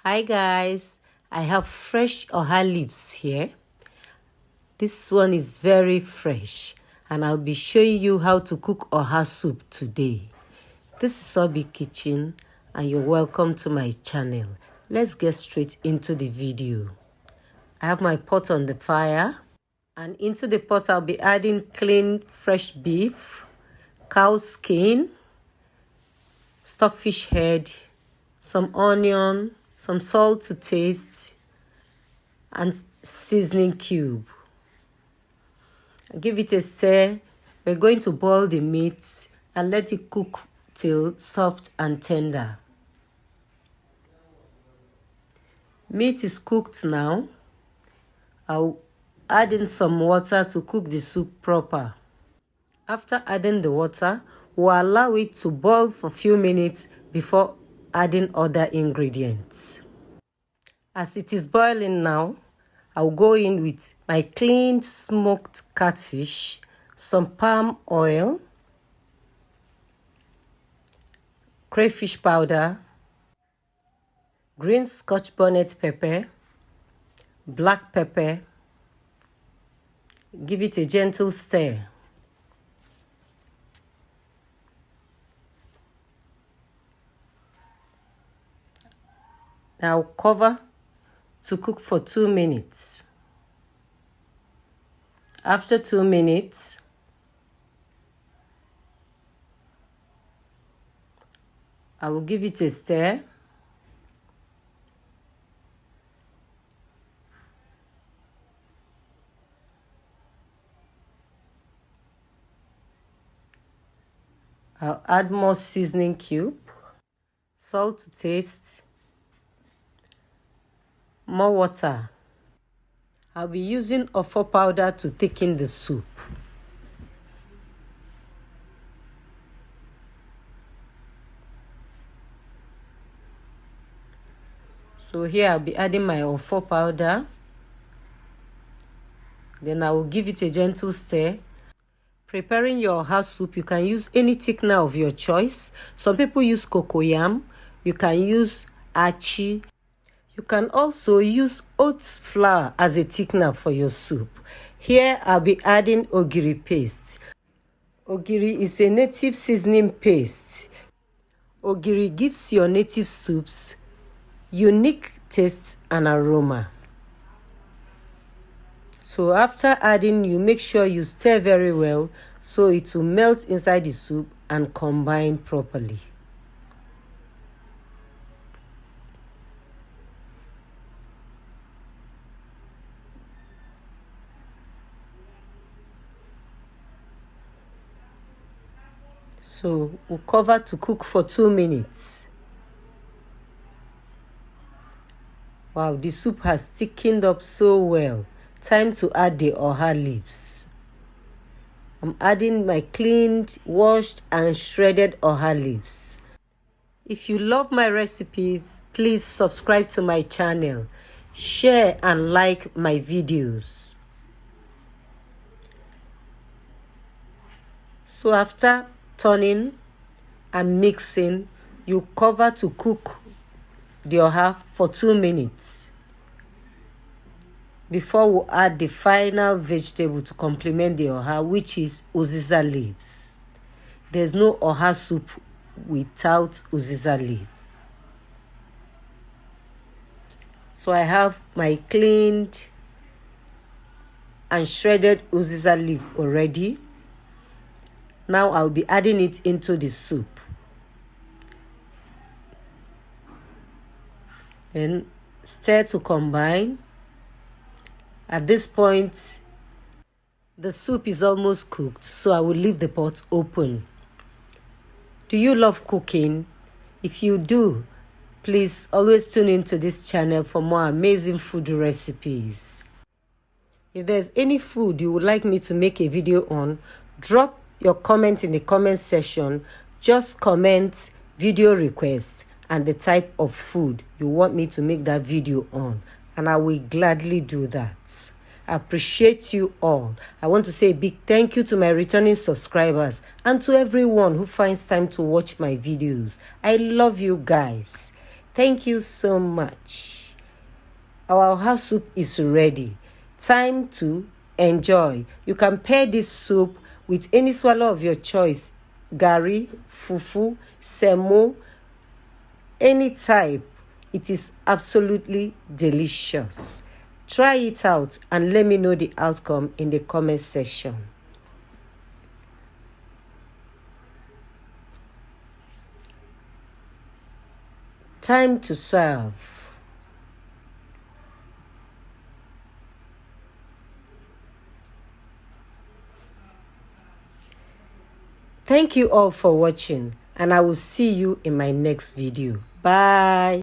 Hi guys, I have fresh oha leaves here. This one is very fresh and I'll be showing you how to cook oha soup today. This is Obi Kitchen and you're welcome to my channel. Let's get straight into the video. I have my pot on the fire and into the pot I'll be adding clean fresh beef, cow skin, stockfish head, some onion, some salt to taste, and seasoning cube. Give it a stir. We're going to boil the meat and let it cook till soft and tender. Meat is cooked now. I'll add in some water to cook the soup proper. After adding the water, we'll allow it to boil for a few minutes before adding other ingredients. As it is boiling now, I'll go in with my cleaned smoked catfish, some palm oil, crayfish powder, green scotch bonnet pepper, black pepper. Give it a gentle stir. Now cover to cook for 2 minutes. After 2 minutes, I will give it a stir. I'll add more seasoning cube, salt to taste, more water. I'll be using ofo powder to thicken the soup. So here I'll be adding my ofo powder. Then I will give it a gentle stir. Preparing your oha soup, you can use any thickener of your choice. Some people use cocoyam. You can use achi. You can also use oats flour as a thickener for your soup. Here I'll be adding ogiri paste. Ogiri is a native seasoning paste. Ogiri gives your native soups unique taste and aroma. So after adding, you make sure you stir very well so it will melt inside the soup and combine properly. So we'll cover to cook for 2 minutes. Wow, the soup has thickened up so well. Time to add the oha leaves. I'm adding my cleaned, washed and shredded oha leaves. If you love my recipes, please subscribe to my channel. Share and like my videos. So after turning and mixing, you cover to cook the oha for 2 minutes before we add the final vegetable to complement the oha, which is uziza leaves. There's no oha soup without uziza leaf. So I have my cleaned and shredded uziza leaf already. Now I'll be adding it into the soup. Then stir to combine. At this point, the soup is almost cooked, so I will leave the pot open. Do you love cooking? If you do, please always tune into this channel for more amazing food recipes. If there's any food you would like me to make a video on, drop your comment in the comment section. Just comment video request and the type of food you want me to make that video on, and I will gladly do that. I appreciate you all. I want to say a big thank you to my returning subscribers and to everyone who finds time to watch my videos. I love you guys. Thank you so much. Our house soup is ready. Time to enjoy. You can pair this soup with any swallow of your choice. Gari, fufu, semo, any type. It is absolutely delicious. Try it out and let me know the outcome in the comment section. Time to serve. Thank you all for watching, and I will see you in my next video. Bye.